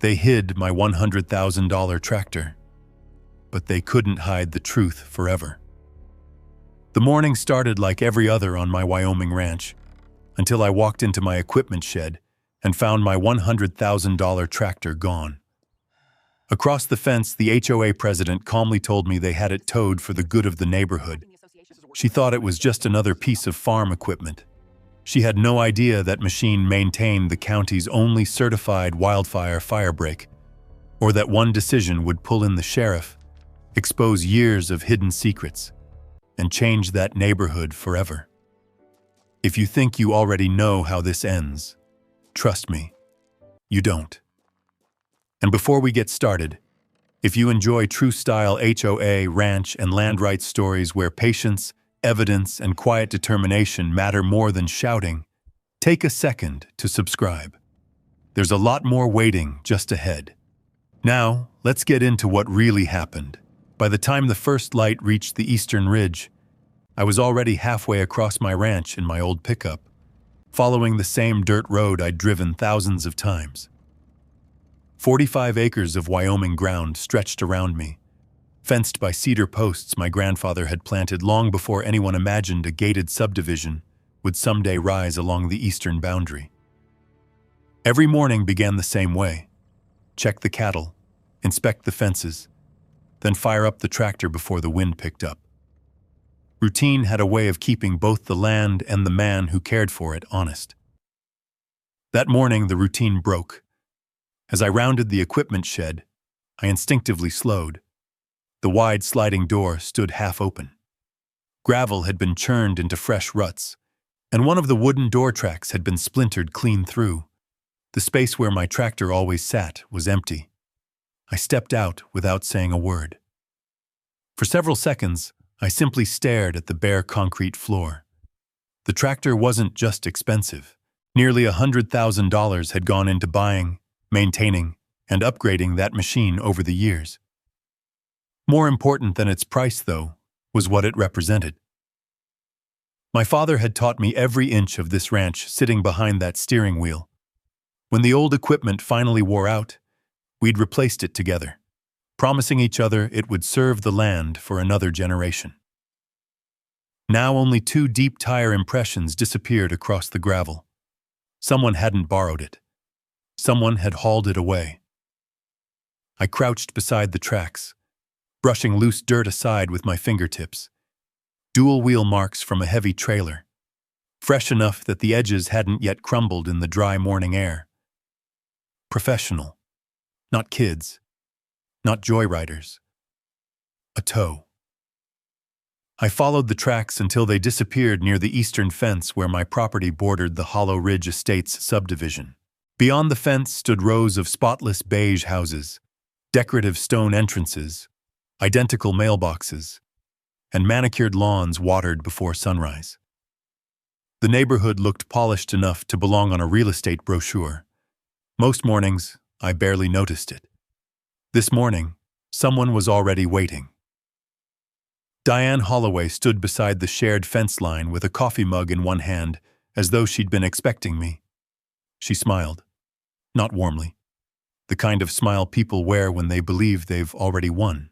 They hid my $100,000 tractor, but they couldn't hide the truth forever. The morning started like every other on my Wyoming ranch, until I walked into my equipment shed and found my $100,000 tractor gone. Across the fence, the HOA president calmly told me they had it towed for the good of the neighborhood. She thought it was just another piece of farm equipment. She had no idea that machine maintained the county's only certified wildfire firebreak, or that one decision would pull in the sheriff, expose years of hidden secrets, and change that neighborhood forever. If you think you already know how this ends, trust me, you don't. And before we get started, if you enjoy true-style HOA, ranch, and land rights stories where patience, evidence, and quiet determination matter more than shouting, take a second to subscribe. There's a lot more waiting just ahead. Now, let's get into what really happened. By the time the first light reached the eastern ridge, I was already halfway across my ranch in my old pickup, following the same dirt road I'd driven thousands of times. 45 acres of Wyoming ground stretched around me, fenced by cedar posts my grandfather had planted long before anyone imagined a gated subdivision would someday rise along the eastern boundary. Every morning began the same way. Check the cattle, inspect the fences, then fire up the tractor before the wind picked up. Routine had a way of keeping both the land and the man who cared for it honest. That morning, the routine broke. As I rounded the equipment shed, I instinctively slowed. The wide sliding door stood half open. Gravel had been churned into fresh ruts, and one of the wooden door tracks had been splintered clean through. The space where my tractor always sat was empty. I stepped out without saying a word. For several seconds, I simply stared at the bare concrete floor. The tractor wasn't just expensive. Nearly $100,000 had gone into buying, maintaining, and upgrading that machine over the years. More important than its price, though, was what it represented. My father had taught me every inch of this ranch sitting behind that steering wheel. When the old equipment finally wore out, we'd replaced it together, promising each other it would serve the land for another generation. Now only 2 deep tire impressions disappeared across the gravel. Someone hadn't borrowed it. Someone had hauled it away. I crouched beside the tracks, brushing loose dirt aside with my fingertips. Dual wheel marks from a heavy trailer, fresh enough that the edges hadn't yet crumbled in the dry morning air. Professional, not kids, not joyriders. A tow. I followed the tracks until they disappeared near the eastern fence where my property bordered the Hollow Ridge Estates subdivision. Beyond the fence stood rows of spotless beige houses, decorative stone entrances, identical mailboxes, and manicured lawns watered before sunrise. The neighborhood looked polished enough to belong on a real estate brochure. Most mornings, I barely noticed it. This morning, someone was already waiting. Diane Holloway stood beside the shared fence line with a coffee mug in one hand, as though she'd been expecting me. She smiled. Not warmly. The kind of smile people wear when they believe they've already won.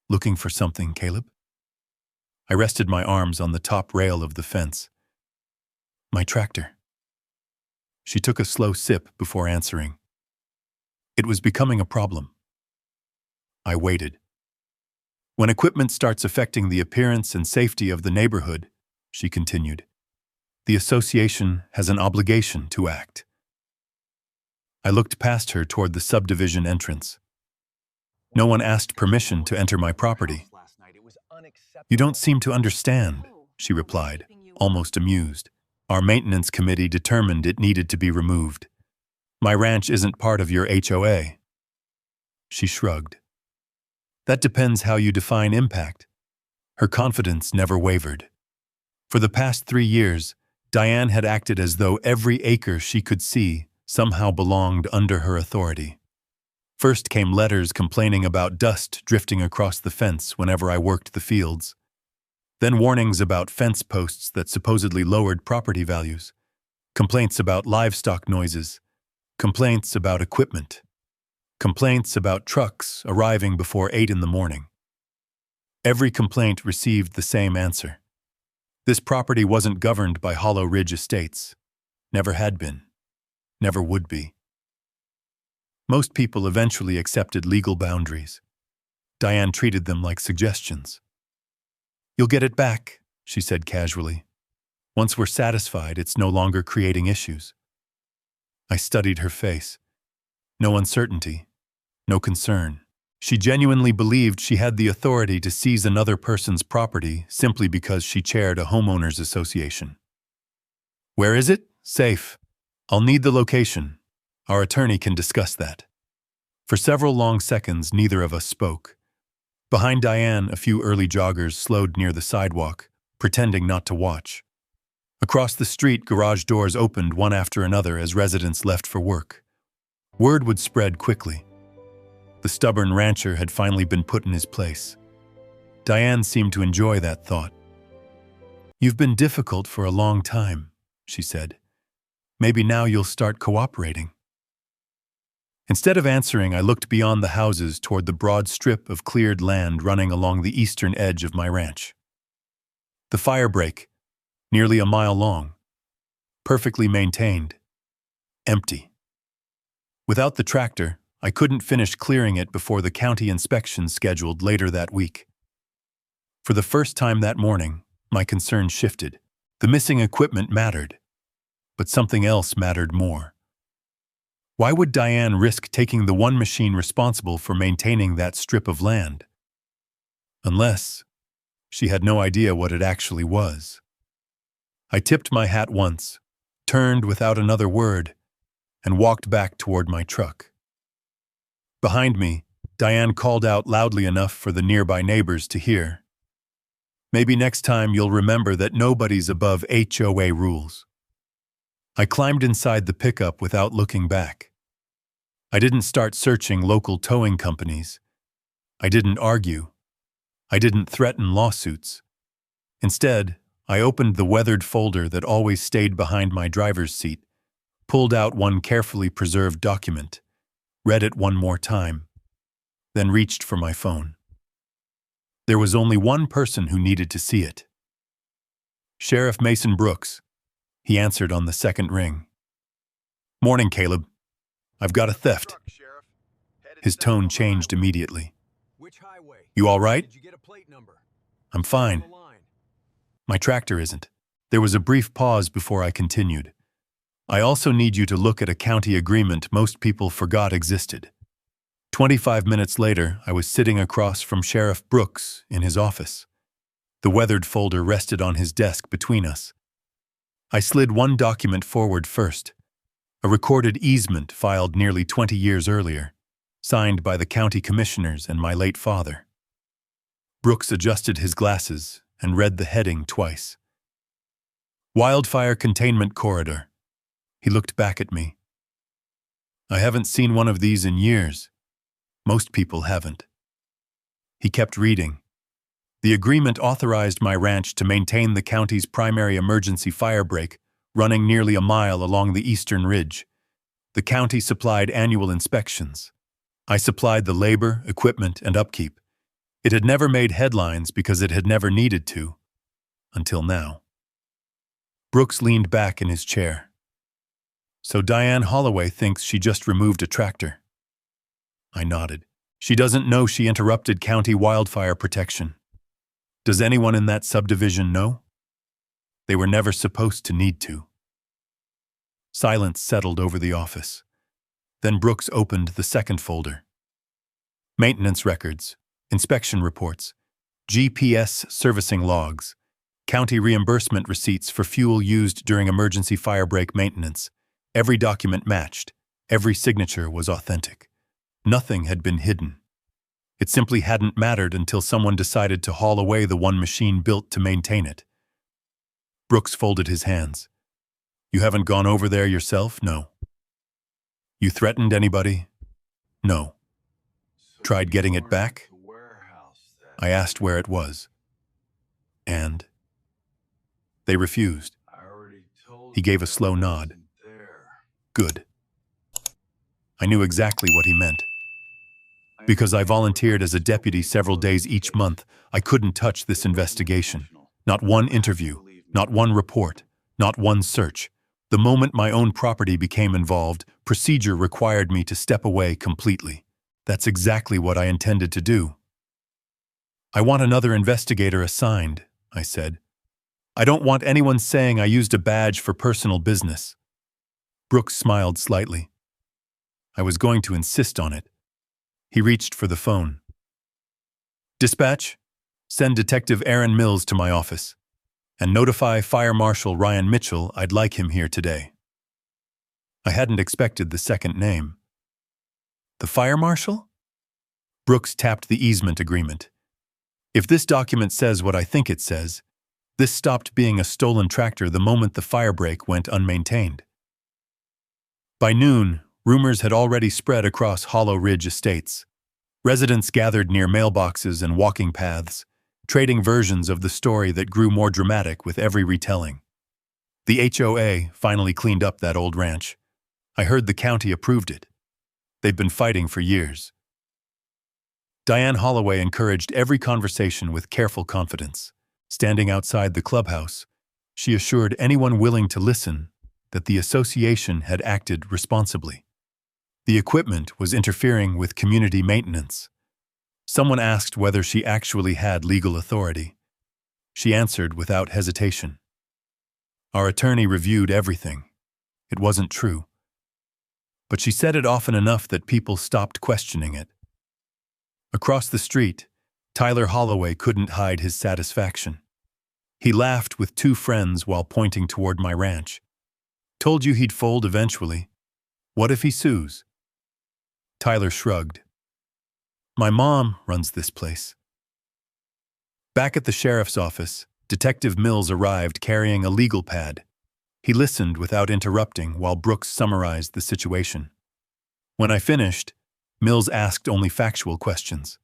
Looking for something, Caleb? I rested my arms on the top rail of the fence. My tractor. She took a slow sip before answering. It was becoming a problem. I waited. When equipment starts affecting the appearance and safety of the neighborhood, she continued, the association has an obligation to act. I looked past her toward the subdivision entrance. No one asked permission to enter my property. You don't seem to understand, she replied, almost amused. Our maintenance committee determined it needed to be removed. My ranch isn't part of your HOA. She shrugged. That depends how you define impact. Her confidence never wavered. For the past 3 years, Diane had acted as though every acre she could see somehow belonged under her authority. First came letters complaining about dust drifting across the fence whenever I worked the fields. Then warnings about fence posts that supposedly lowered property values. Complaints about livestock noises. Complaints about equipment. Complaints about trucks arriving before 8 in the morning. Every complaint received the same answer. This property wasn't governed by Hollow Ridge Estates. Never had been. Never would be. Most people eventually accepted legal boundaries. Diane treated them like suggestions. "You'll get it back," she said casually. "Once we're satisfied, it's no longer creating issues." I studied her face. No uncertainty, no concern. She genuinely believed she had the authority to seize another person's property simply because she chaired a homeowners association. "Where is it? Safe. I'll need the location. Our attorney can discuss that." For several long seconds, neither of us spoke. Behind Diane, a few early joggers slowed near the sidewalk, pretending not to watch. Across the street, garage doors opened one after another as residents left for work. Word would spread quickly. The stubborn rancher had finally been put in his place. Diane seemed to enjoy that thought. "You've been difficult for a long time," she said. "Maybe now you'll start cooperating." Instead of answering, I looked beyond the houses toward the broad strip of cleared land running along the eastern edge of my ranch. The Firebreak, nearly a mile long, perfectly maintained, empty. Without the tractor, I couldn't finish clearing it before the county inspection scheduled later that week. For the first time that morning, my concern shifted. The missing equipment mattered, but something else mattered more. Why would Diane risk taking the one machine responsible for maintaining that strip of land? Unless she had no idea what it actually was. I tipped my hat once, turned without another word, and walked back toward my truck. Behind me, Diane called out loudly enough for the nearby neighbors to hear. "Maybe next time you'll remember that nobody's above HOA rules." I climbed inside the pickup without looking back. I didn't start searching local towing companies. I didn't argue. I didn't threaten lawsuits. Instead, I opened the weathered folder that always stayed behind my driver's seat, pulled out one carefully preserved document, read it one more time, then reached for my phone. There was only one person who needed to see it. "Sheriff Mason Brooks." He answered on the second ring. "Morning, Caleb. I've got a theft." His tone changed immediately. "You all right?" "I'm fine. My tractor isn't." There was a brief pause before I continued. "I also need you to look at a county agreement most people forgot existed." 25 minutes later, I was sitting across from Sheriff Brooks in his office. The weathered folder rested on his desk between us. I slid one document forward first, a recorded easement filed nearly 20 years earlier, signed by the county commissioners and my late father. Brooks adjusted his glasses and read the heading twice. "Wildfire Containment Corridor." He looked back at me. "I haven't seen one of these in years. Most people haven't." He kept reading. "The agreement authorized my ranch to maintain the county's primary emergency fire break, running nearly a mile along the eastern ridge. The county supplied annual inspections. I supplied the labor, equipment, and upkeep. It had never made headlines because it had never needed to, until now." Brooks leaned back in his chair. "So Diane Holloway thinks she just removed a tractor." I nodded. "She doesn't know she interrupted county wildfire protection. Does anyone in that subdivision know? They were never supposed to need to." Silence settled over the office. Then Brooks opened the second folder. Maintenance records, inspection reports, GPS servicing logs, county reimbursement receipts for fuel used during emergency firebreak maintenance. Every document matched. Every signature was authentic. Nothing had been hidden. It simply hadn't mattered until someone decided to haul away the one machine built to maintain it. Brooks folded his hands. "You haven't gone over there yourself?" "No." "You threatened anybody?" "No." "Tried getting it back?" I asked where it was. "And?" "They refused." He gave a slow nod. "Good." I knew exactly what he meant. Because I volunteered as a deputy several days each month, I couldn't touch this investigation. Not one interview, not one report, not one search. The moment my own property became involved, procedure required me to step away completely. That's exactly what I intended to do. I want another investigator assigned, I said. I don't want anyone saying I used a badge for personal business. Brooks smiled slightly. I was going to insist on it. He reached for the phone. Dispatch, send Detective Aaron Mills to my office, and notify Fire Marshal Ryan Mitchell I'd like him here today. I hadn't expected the second name. The fire marshal? Brooks tapped the easement agreement. If this document says what I think it says, this stopped being a stolen tractor the moment the Firebreak went unmaintained. By noon, rumors had already spread across Hollow Ridge Estates. Residents gathered near mailboxes and walking paths, trading versions of the story that grew more dramatic with every retelling. The HOA finally cleaned up that old ranch. I heard the county approved it. They've been fighting for years. Diane Holloway encouraged every conversation with careful confidence. Standing outside the clubhouse, she assured anyone willing to listen that the association had acted responsibly. The equipment was interfering with community maintenance. Someone asked whether she actually had legal authority. She answered without hesitation. Our attorney reviewed everything. It wasn't true. But she said it often enough that people stopped questioning it. Across the street, Tyler Holloway couldn't hide his satisfaction. He laughed with two friends while pointing toward my ranch. Told you he'd fold eventually. What if he sues? Tyler shrugged. My mom runs this place. Back at the sheriff's office, Detective Mills arrived carrying a legal pad. He listened without interrupting while Brooks summarized the situation. When I finished, Mills asked only factual questions.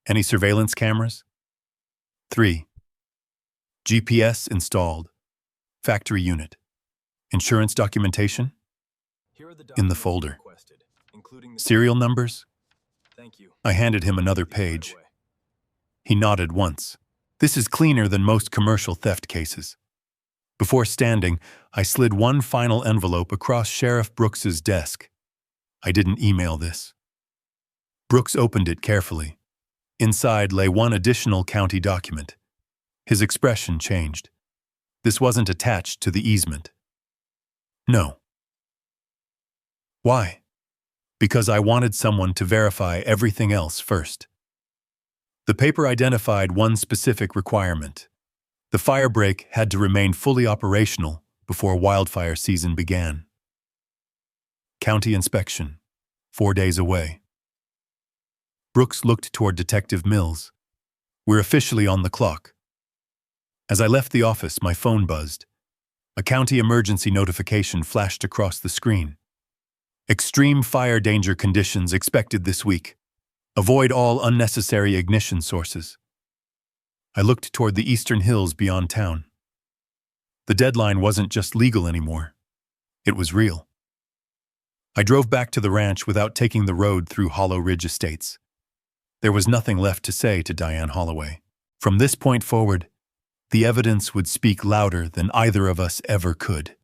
Any surveillance cameras? 3. GPS installed. Factory unit. Insurance documentation? In the folder. Serial numbers? I handed him another page. He nodded once. This is cleaner than most commercial theft cases. Before standing, I slid one final envelope across Sheriff Brooks's desk. I didn't email this. Brooks opened it carefully. Inside lay one additional county document. His expression changed. This wasn't attached to the easement. No. Why? Because I wanted someone to verify everything else first. The paper identified one specific requirement. The Firebreak had to remain fully operational before wildfire season began. County inspection, 4 days away. Brooks looked toward Detective Mills. We're officially on the clock. As I left the office, my phone buzzed. A county emergency notification flashed across the screen. Extreme fire danger conditions expected this week. Avoid all unnecessary ignition sources. I looked toward the eastern hills beyond town. The deadline wasn't just legal anymore. It was real. I drove back to the ranch without taking the road through Hollow Ridge Estates. There was nothing left to say to Diane Holloway. From this point forward, the evidence would speak louder than either of us ever could.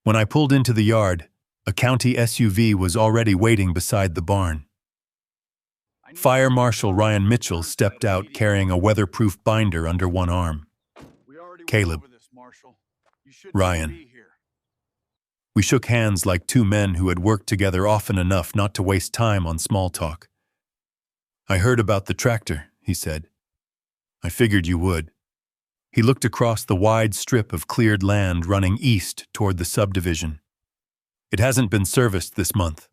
When I pulled into the yard, a county SUV was already waiting beside the barn. Fire Marshal Ryan Mitchell stepped out carrying a weatherproof binder under one arm. Caleb. Ryan. We shook hands like two men who had worked together often enough not to waste time on small talk. I heard about the tractor, he said. I figured you would. He looked across the wide strip of cleared land running east toward the subdivision. It hasn't been serviced this month.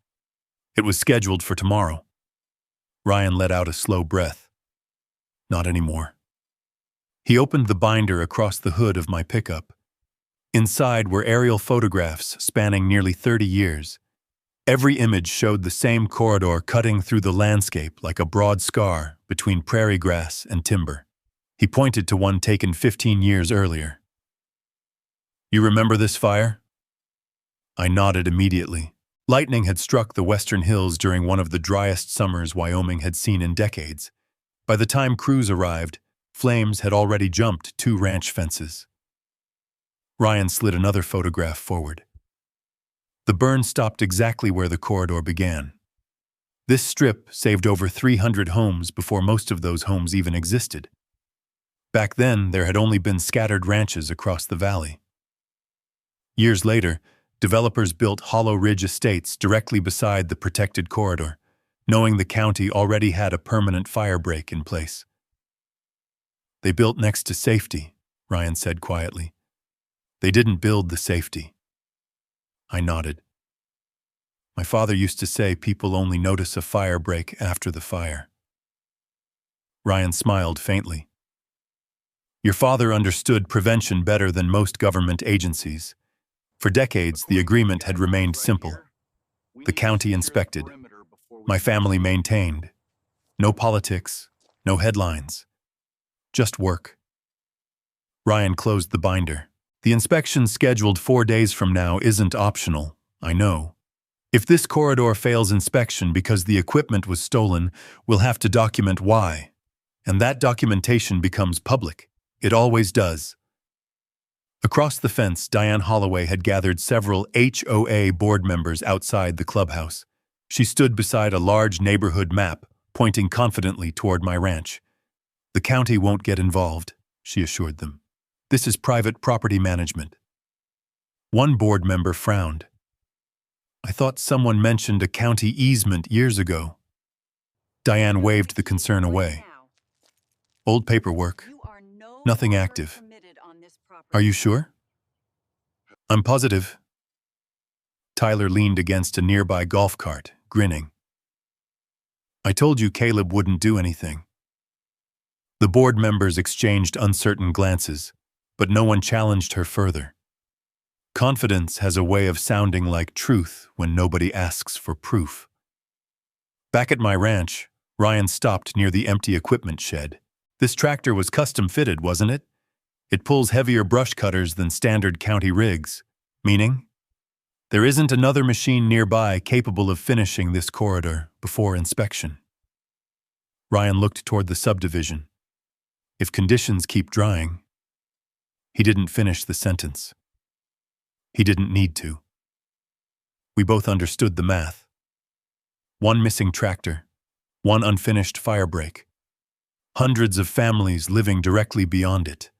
It was scheduled for tomorrow. Ryan let out a slow breath. Not anymore. He opened the binder across the hood of my pickup. Inside were aerial photographs spanning nearly 30 years. Every image showed the same corridor cutting through the landscape like a broad scar between prairie grass and timber. He pointed to one taken 15 years earlier. You remember this fire? I nodded immediately. Lightning had struck the western hills during one of the driest summers Wyoming had seen in decades. By the time crews arrived, flames had already jumped 2 ranch fences. Ryan slid another photograph forward. The burn stopped exactly where the corridor began. This strip saved over 300 homes before most of those homes even existed. Back then, there had only been scattered ranches across the valley. Years later, developers built Hollow Ridge Estates directly beside the protected corridor, knowing the county already had a permanent firebreak in place. They built next to safety, Ryan said quietly. They didn't build the safety. I nodded. My father used to say people only notice a firebreak after the fire. Ryan smiled faintly. Your father understood prevention better than most government agencies. For decades, the agreement had remained simple. The county inspected. My family maintained. No politics, no headlines. Just work. Ryan closed the binder. The inspection scheduled 4 days from now isn't optional, I know. If this corridor fails inspection because the equipment was stolen, we'll have to document why. And that documentation becomes public. It always does. Across the fence, Diane Holloway had gathered several HOA board members outside the clubhouse. She stood beside a large neighborhood map, pointing confidently toward my ranch. The county won't get involved, she assured them. This is private property management. One board member frowned. I thought someone mentioned a county easement years ago. Diane waved the concern away. Old paperwork. Nothing active. Are you sure? I'm positive. Tyler leaned against a nearby golf cart, grinning. I told you Caleb wouldn't do anything. The board members exchanged uncertain glances, but no one challenged her further. Confidence has a way of sounding like truth when nobody asks for proof. Back at my ranch, Ryan stopped near the empty equipment shed. This tractor was custom-fitted, wasn't it? It pulls heavier brush cutters than standard county rigs, meaning there isn't another machine nearby capable of finishing this corridor before inspection. Ryan looked toward the subdivision. If conditions keep drying. He didn't finish the sentence. He didn't need to. We both understood the math. One missing tractor, one unfinished firebreak. Hundreds of families living directly beyond it.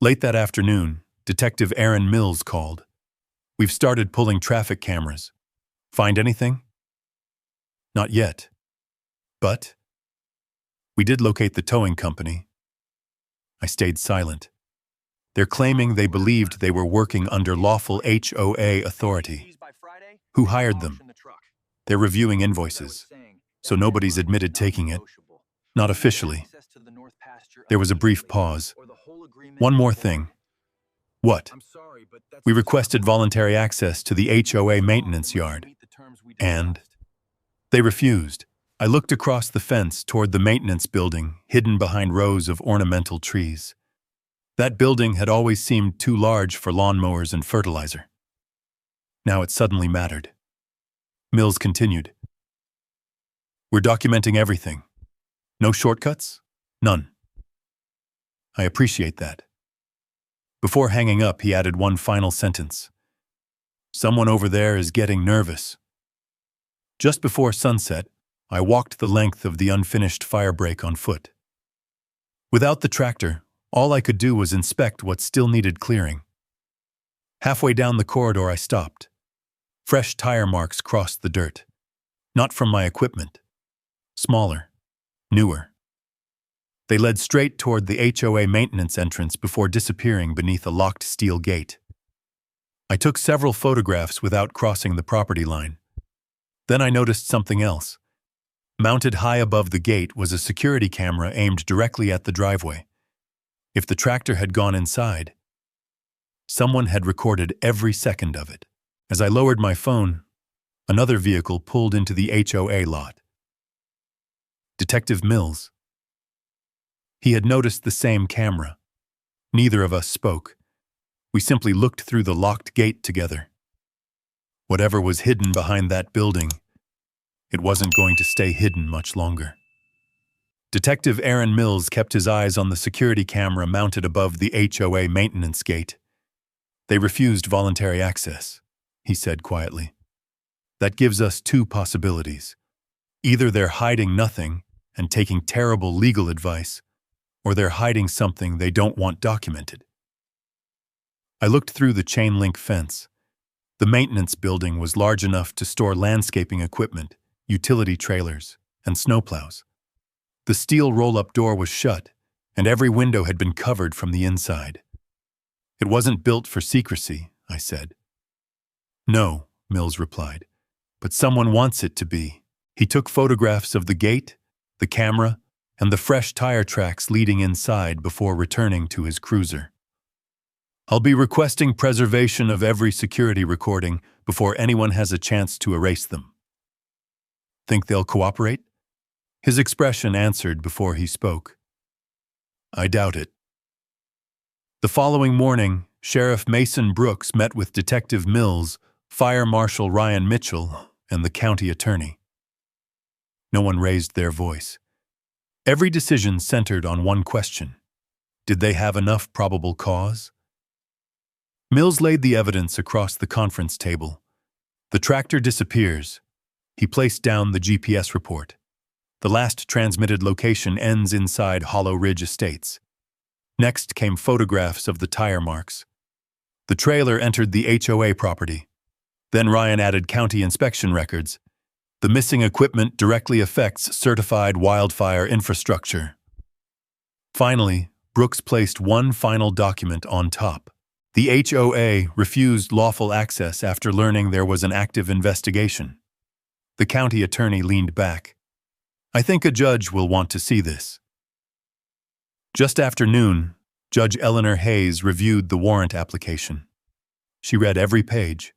Late that afternoon, Detective Aaron Mills called. We've started pulling traffic cameras. Find anything? Not yet. But we did locate the towing company. I stayed silent. They're claiming they believed they were working under lawful HOA authority. Who hired them? They're reviewing invoices, so nobody's admitted taking it. Not officially. There was a brief pause. One more thing. What? We requested voluntary access to the HOA maintenance yard. And they refused. I looked across the fence toward the maintenance building, hidden behind rows of ornamental trees. That building had always seemed too large for lawnmowers and fertilizer. Now it suddenly mattered. Mills continued. We're documenting everything. No shortcuts? None. I appreciate that. Before hanging up, he added one final sentence. Someone over there is getting nervous. Just before sunset, I walked the length of the unfinished firebreak on foot. Without the tractor, all I could do was inspect what still needed clearing. Halfway down the corridor, I stopped. Fresh tire marks crossed the dirt. Not from my equipment. Smaller. Newer. They led straight toward the HOA maintenance entrance before disappearing beneath a locked steel gate. I took several photographs without crossing the property line. Then I noticed something else. Mounted high above the gate was a security camera aimed directly at the driveway. If the tractor had gone inside, someone had recorded every second of it. As I lowered my phone, another vehicle pulled into the HOA lot. Detective Mills. He had noticed the same camera. Neither of us spoke. We simply looked through the locked gate together. Whatever was hidden behind that building, it wasn't going to stay hidden much longer. Detective Aaron Mills kept his eyes on the security camera mounted above the HOA maintenance gate. They refused voluntary access, he said quietly. That gives us two possibilities. Either they're hiding nothing and taking terrible legal advice, or they're hiding something they don't want documented. I looked through the chain-link fence. The maintenance building was large enough to store landscaping equipment, utility trailers, and snowplows. The steel roll-up door was shut, and every window had been covered from the inside. It wasn't built for secrecy, I said. No, Mills replied, but someone wants it to be. He took photographs of the gate, the camera, and the fresh tire tracks leading inside before returning to his cruiser. I'll be requesting preservation of every security recording before anyone has a chance to erase them. Think they'll cooperate? His expression answered before he spoke. I doubt it. The following morning, Sheriff Mason Brooks met with Detective Mills, Fire Marshal Ryan Mitchell, and the county attorney. No one raised their voice. Every decision centered on one question. Did they have enough probable cause? Mills laid the evidence across the conference table. The tractor disappears. He placed down the GPS report. The last transmitted location ends inside Hollow Ridge Estates. Next came photographs of the tire marks. The trailer entered the HOA property. Then Ryan added county inspection records. The missing equipment directly affects certified wildfire infrastructure. Finally, Brooks placed one final document on top. The HOA refused lawful access after learning there was an active investigation. The county attorney leaned back. I think a judge will want to see this. Just after noon, Judge Eleanor Hayes reviewed the warrant application. She read every page,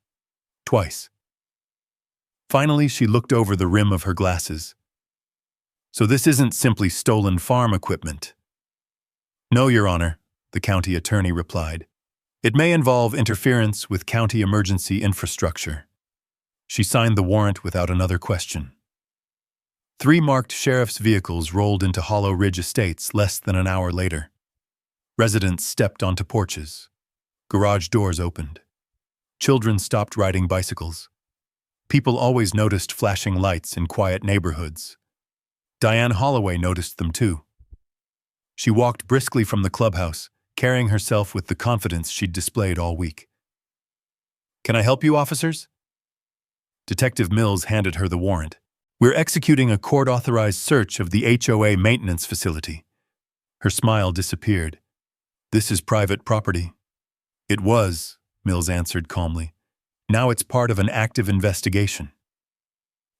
twice. Finally, she looked over the rim of her glasses. So this isn't simply stolen farm equipment. No, Your Honor, the county attorney replied. It may involve interference with county emergency infrastructure. She signed the warrant without another question. 3 marked sheriff's vehicles rolled into Hollow Ridge Estates less than an hour later. Residents stepped onto porches. Garage doors opened. Children stopped riding bicycles. People always noticed flashing lights in quiet neighborhoods. Diane Holloway noticed them too. She walked briskly from the clubhouse, carrying herself with the confidence she'd displayed all week. Can I help you, officers? Detective Mills handed her the warrant. We're executing a court-authorized search of the HOA maintenance facility. Her smile disappeared. This is private property. It was, Mills answered calmly. Now it's part of an active investigation.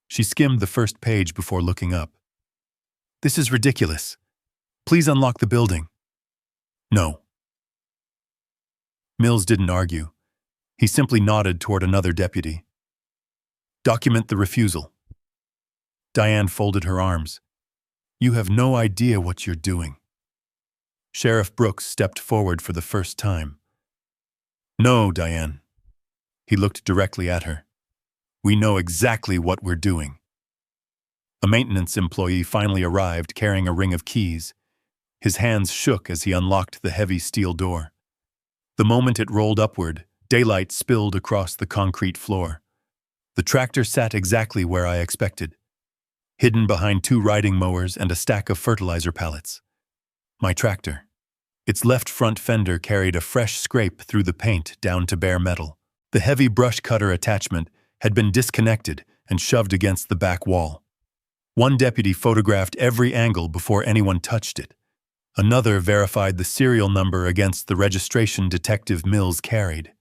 She skimmed the first page before looking up. This is ridiculous. Please unlock the building. No. Mills didn't argue. He simply nodded toward another deputy. Document the refusal. Diane folded her arms. You have no idea what you're doing. Sheriff Brooks stepped forward for the first time. No, Diane. He looked directly at her. We know exactly what we're doing. A maintenance employee finally arrived carrying a ring of keys. His hands shook as he unlocked the heavy steel door. The moment it rolled upward, daylight spilled across the concrete floor. The tractor sat exactly where I expected, hidden behind 2 riding mowers and a stack of fertilizer pallets. My tractor. Its left front fender carried a fresh scrape through the paint down to bare metal. The heavy brush cutter attachment had been disconnected and shoved against the back wall. One deputy photographed every angle before anyone touched it. Another verified the serial number against the registration Detective Mills carried.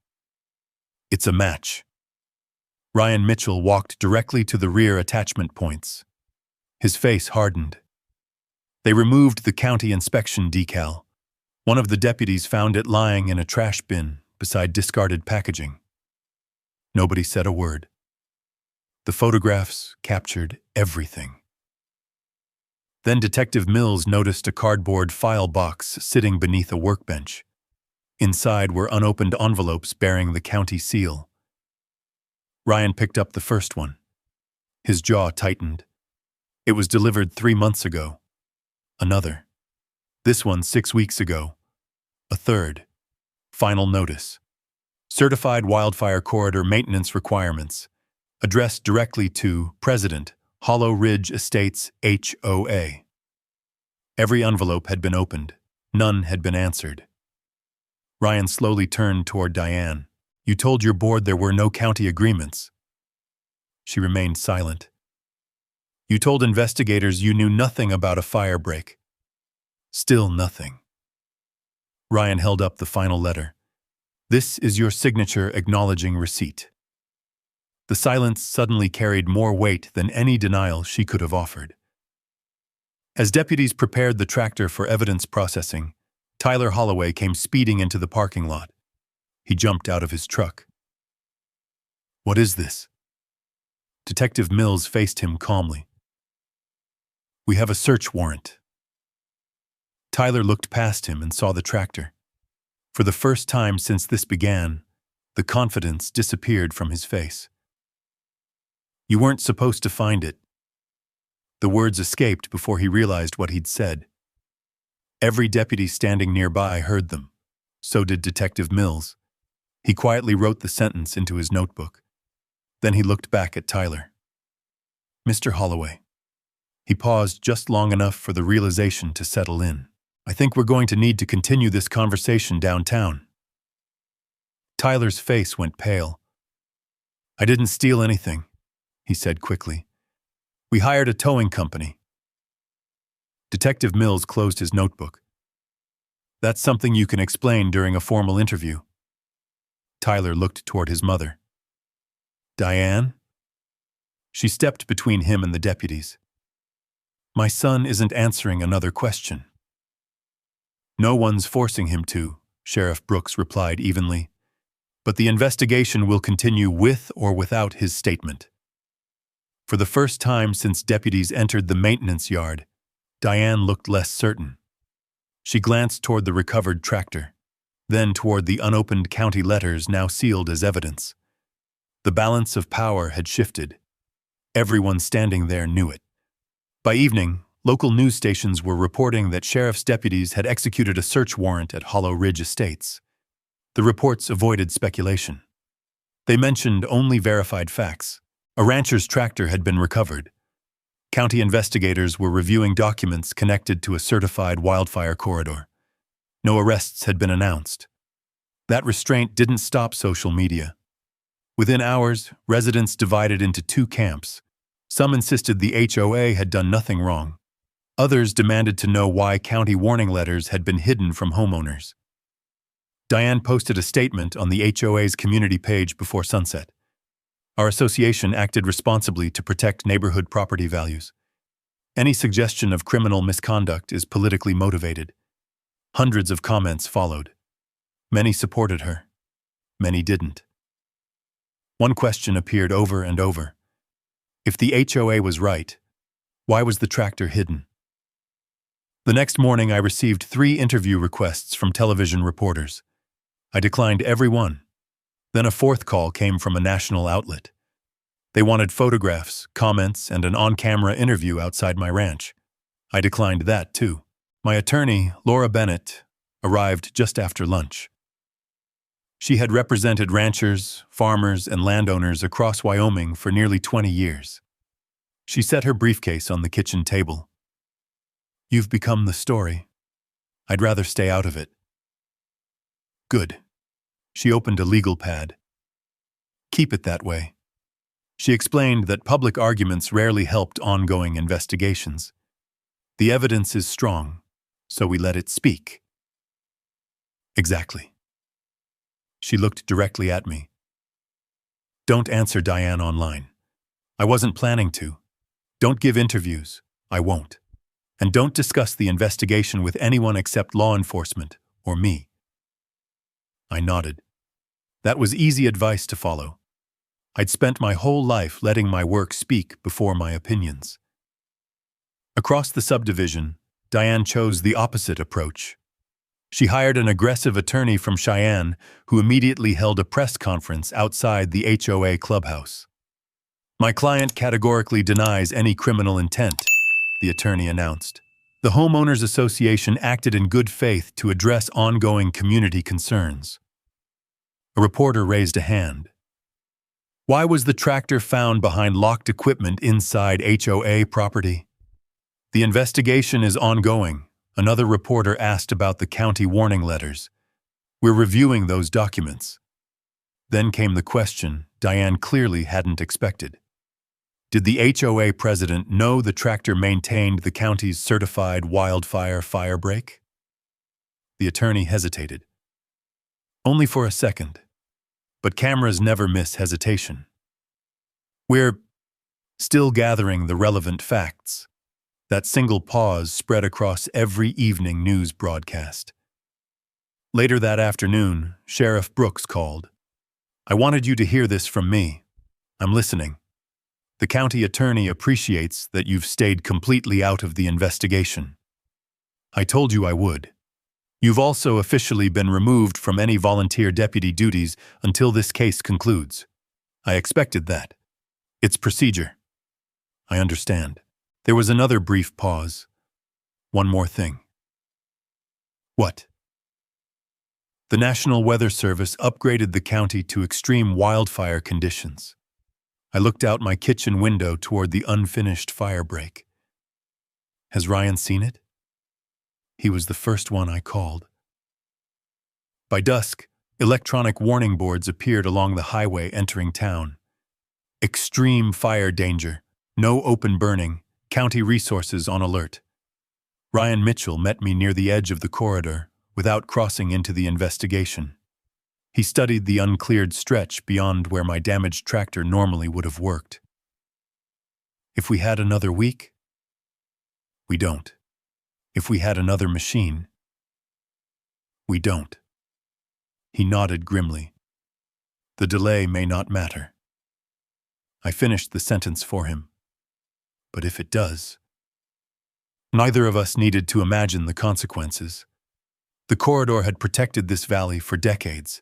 It's a match. Ryan Mitchell walked directly to the rear attachment points. His face hardened. They removed the county inspection decal. One of the deputies found it lying in a trash bin beside discarded packaging. Nobody said a word. The photographs captured everything. Then Detective Mills noticed a cardboard file box sitting beneath a workbench. Inside were unopened envelopes bearing the county seal. Ryan picked up the first one. His jaw tightened. It was delivered 3 months ago. Another. This one 6 weeks ago. A third. Final notice. Certified wildfire corridor maintenance requirements. Addressed directly to President, Hollow Ridge Estates, HOA. Every envelope had been opened. None had been answered. Ryan slowly turned toward Diane. You told your board there were no county agreements. She remained silent. You told investigators you knew nothing about a firebreak. Still nothing. Ryan held up the final letter. This is your signature acknowledging receipt. The silence suddenly carried more weight than any denial she could have offered. As deputies prepared the tractor for evidence processing, Tyler Holloway came speeding into the parking lot. He jumped out of his truck. What is this? Detective Mills faced him calmly. We have a search warrant. Tyler looked past him and saw the tractor. For the first time since this began, the confidence disappeared from his face. You weren't supposed to find it. The words escaped before he realized what he'd said. Every deputy standing nearby heard them. So did Detective Mills. He quietly wrote the sentence into his notebook. Then he looked back at Tyler. Mr. Holloway. He paused just long enough for the realization to settle in. I think we're going to need to continue this conversation downtown. Tyler's face went pale. I didn't steal anything, he said quickly. We hired a towing company. Detective Mills closed his notebook. That's something you can explain during a formal interview. Tyler looked toward his mother. Diane? She stepped between him and the deputies. My son isn't answering another question. No one's forcing him to, Sheriff Brooks replied evenly. But the investigation will continue with or without his statement. For the first time since deputies entered the maintenance yard, Diane looked less certain. She glanced toward the recovered tractor, then toward the unopened county letters now sealed as evidence. The balance of power had shifted. Everyone standing there knew it. By evening, local news stations were reporting that sheriff's deputies had executed a search warrant at Hollow Ridge Estates. The reports avoided speculation. They mentioned only verified facts. A rancher's tractor had been recovered. County investigators were reviewing documents connected to a certified wildfire corridor. No arrests had been announced. That restraint didn't stop social media. Within hours, residents divided into two camps. Some insisted the HOA had done nothing wrong. Others demanded to know why county warning letters had been hidden from homeowners. Diane posted a statement on the HOA's community page before sunset. Our association acted responsibly to protect neighborhood property values. Any suggestion of criminal misconduct is politically motivated. Hundreds of comments followed. Many supported her. Many didn't. One question appeared over and over. If the HOA was right, why was the tractor hidden? The next morning, I received 3 interview requests from television reporters. I declined every one. Then a 4th call came from a national outlet. They wanted photographs, comments, and an on-camera interview outside my ranch. I declined that, too. My attorney, Laura Bennett, arrived just after lunch. She had represented ranchers, farmers, and landowners across Wyoming for nearly 20 years. She set her briefcase on the kitchen table. You've become the story. I'd rather stay out of it. Good. She opened a legal pad. Keep it that way. She explained that public arguments rarely helped ongoing investigations. The evidence is strong, so we let it speak. Exactly. She looked directly at me. Don't answer Diane online. I wasn't planning to. Don't give interviews. I won't. And don't discuss the investigation with anyone except law enforcement or me. I nodded. That was easy advice to follow. I'd spent my whole life letting my work speak before my opinions. Across the subdivision, Diane chose the opposite approach. She hired an aggressive attorney from Cheyenne who immediately held a press conference outside the HOA clubhouse. "My client categorically denies any criminal intent," the attorney announced. "The Homeowners Association acted in good faith to address ongoing community concerns." A reporter raised a hand. "Why was the tractor found behind locked equipment inside HOA property?" "The investigation is ongoing," another reporter asked about the county warning letters. "We're reviewing those documents." Then came the question Diane clearly hadn't expected. Did the HOA president know the tractor maintained the county's certified wildfire Firebreak? The attorney hesitated. Only for a second. But cameras never miss hesitation. "We're still gathering the relevant facts." That single pause spread across every evening news broadcast. Later that afternoon, Sheriff Brooks called. "I wanted you to hear this from me. I'm listening. The county attorney appreciates that you've stayed completely out of the investigation. I told you I would. You've also officially been removed from any volunteer deputy duties until this case concludes. I expected that. It's procedure." "I understand." There was another brief pause. "One more thing." "What?" "The National Weather Service upgraded the county to extreme wildfire conditions." I looked out my kitchen window toward the unfinished Firebreak. "Has Ryan seen it?" He was the first one I called. By dusk, electronic warning boards appeared along the highway entering town. "Extreme fire danger. No open burning. County resources on alert." Ryan Mitchell met me near the edge of the corridor without crossing into the investigation. He studied the uncleared stretch beyond where my damaged tractor normally would have worked. "If we had another week?" "We don't. If we had another machine?" "We don't." He nodded grimly. "The delay may not matter." I finished the sentence for him. "But if it does?" Neither of us needed to imagine the consequences. The corridor had protected this valley for decades.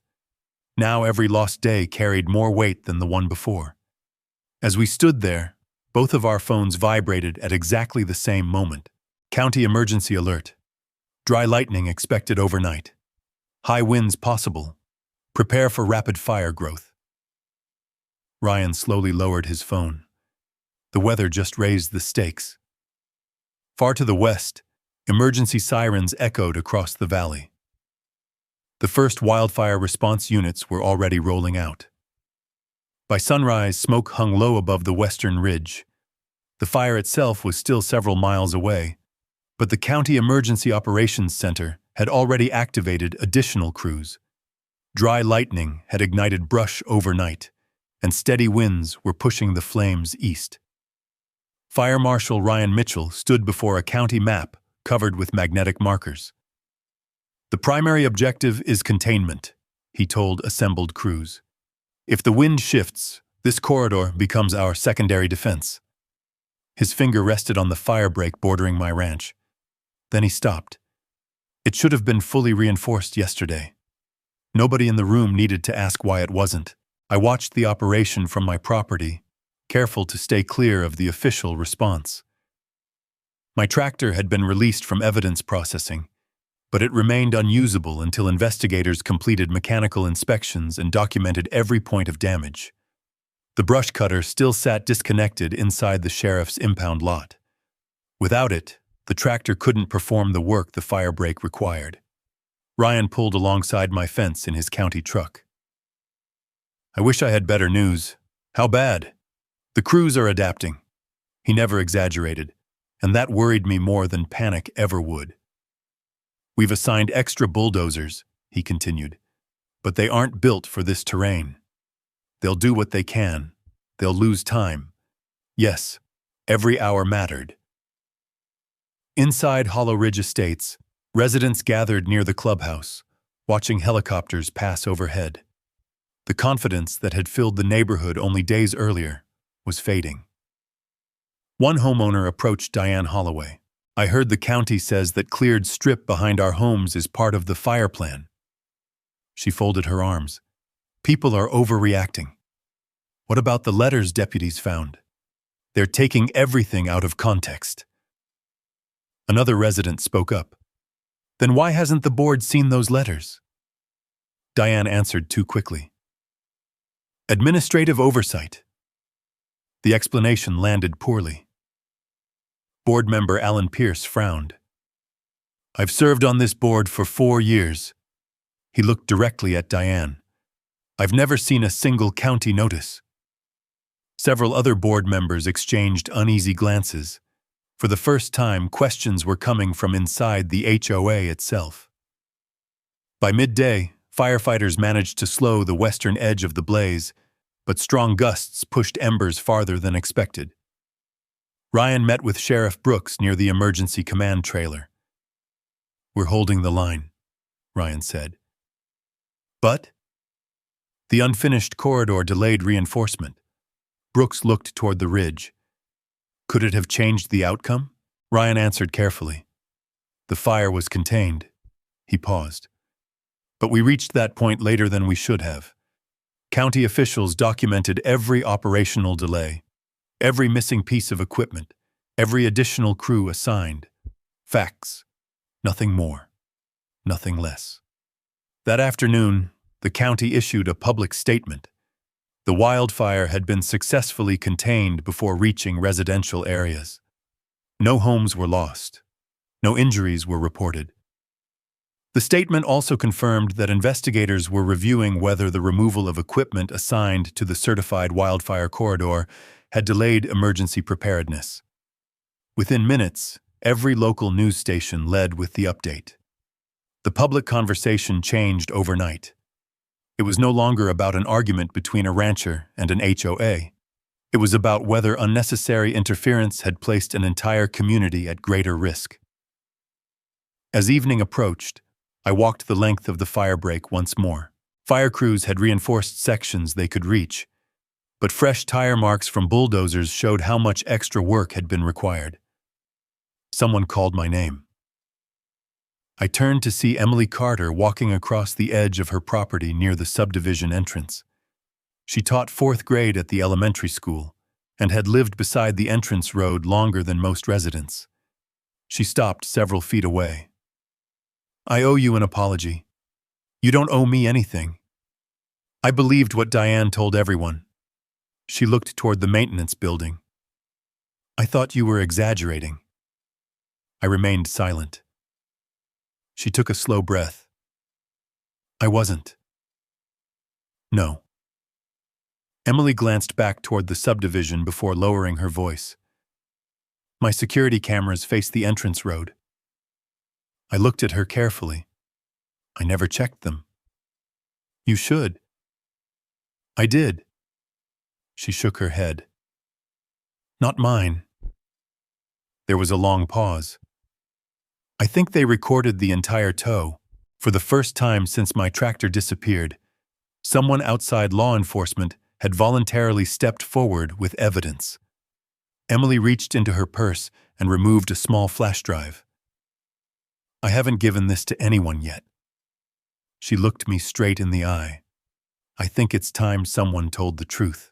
Now every lost day carried more weight than the one before. As we stood there, both of our phones vibrated at exactly the same moment. County emergency alert. Dry lightning expected overnight. High winds possible. Prepare for rapid fire growth. Ryan slowly lowered his phone. The weather just raised the stakes. Far to the west, emergency sirens echoed across the valley. The first wildfire response units were already rolling out. By sunrise, smoke hung low above the western ridge. The fire itself was still several miles away, but the County Emergency Operations Center had already activated additional crews. Dry lightning had ignited brush overnight, and steady winds were pushing the flames east. Fire Marshal Ryan Mitchell stood before a county map covered with magnetic markers. "The primary objective is containment," he told assembled crews. "If the wind shifts, this corridor becomes our secondary defense." His finger rested on the firebreak bordering my ranch. Then he stopped. It should have been fully reinforced yesterday. Nobody in the room needed to ask why it wasn't. I watched the operation from my property, careful to stay clear of the official response. My tractor had been released from evidence processing, but it remained unusable until investigators completed mechanical inspections and documented every point of damage. The brush cutter still sat disconnected inside the sheriff's impound lot. Without it, the tractor couldn't perform the work the Firebreak required. Ryan pulled alongside my fence in his county truck. "I wish I had better news." "How bad?" "The crews are adapting." He never exaggerated, and that worried me more than panic ever would. "We've assigned extra bulldozers," he continued, "but they aren't built for this terrain. They'll do what they can. They'll lose time. Yes, every hour mattered." Inside Hollow Ridge Estates, residents gathered near the clubhouse, watching helicopters pass overhead. The confidence that had filled the neighborhood only days earlier was fading. One homeowner approached Diane Holloway. I heard the county says that cleared strip behind our homes is part of the fire plan. She folded her arms. People are overreacting. What about the letters deputies found? They're taking everything out of context. Another resident spoke up. Then why hasn't the board seen those letters? Diane answered too quickly. Administrative oversight. The explanation landed poorly. Board member Alan Pierce frowned. I've served on this board for 4 years. He looked directly at Diane. I've never seen a single county notice. Several other board members exchanged uneasy glances. For the first time, questions were coming from inside the HOA itself. By midday, firefighters managed to slow the western edge of the blaze, but strong gusts pushed embers farther than expected. Ryan met with Sheriff Brooks near the emergency command trailer. We're holding the line, Ryan said. But? The unfinished corridor delayed reinforcement. Brooks looked toward the ridge. Could it have changed the outcome? Ryan answered carefully. The fire was contained. He paused. But we reached that point later than we should have. County officials documented every operational delay, every missing piece of equipment, every additional crew assigned. Facts. Nothing more. Nothing less. That afternoon, the county issued a public statement. The wildfire had been successfully contained before reaching residential areas. No homes were lost. No injuries were reported. The statement also confirmed that investigators were reviewing whether the removal of equipment assigned to the certified wildfire corridor had delayed emergency preparedness. Within minutes, every local news station led with the update. The public conversation changed overnight. It was no longer about an argument between a rancher and an HOA. It was about whether unnecessary interference had placed an entire community at greater risk. As evening approached, I walked the length of the Firebreak once more. Fire crews had reinforced sections they could reach, but fresh tire marks from bulldozers showed how much extra work had been required. Someone called my name. I turned to see Emily Carter walking across the edge of her property near the subdivision entrance. She taught 4th grade at the elementary school and had lived beside the entrance road longer than most residents. She stopped several feet away. I owe you an apology. You don't owe me anything. I believed what Diane told everyone. She looked toward the maintenance building. I thought you were exaggerating. I remained silent. She took a slow breath. I wasn't. No. Emily glanced back toward the subdivision before lowering her voice. My security cameras face the entrance road. I looked at her carefully. I never checked them. You should. I did. She shook her head. Not mine. There was a long pause. I think they recorded the entire tow. For the first time since my tractor disappeared, someone outside law enforcement had voluntarily stepped forward with evidence. Emily reached into her purse and removed a small flash drive. I haven't given this to anyone yet. She looked me straight in the eye. I think it's time someone told the truth.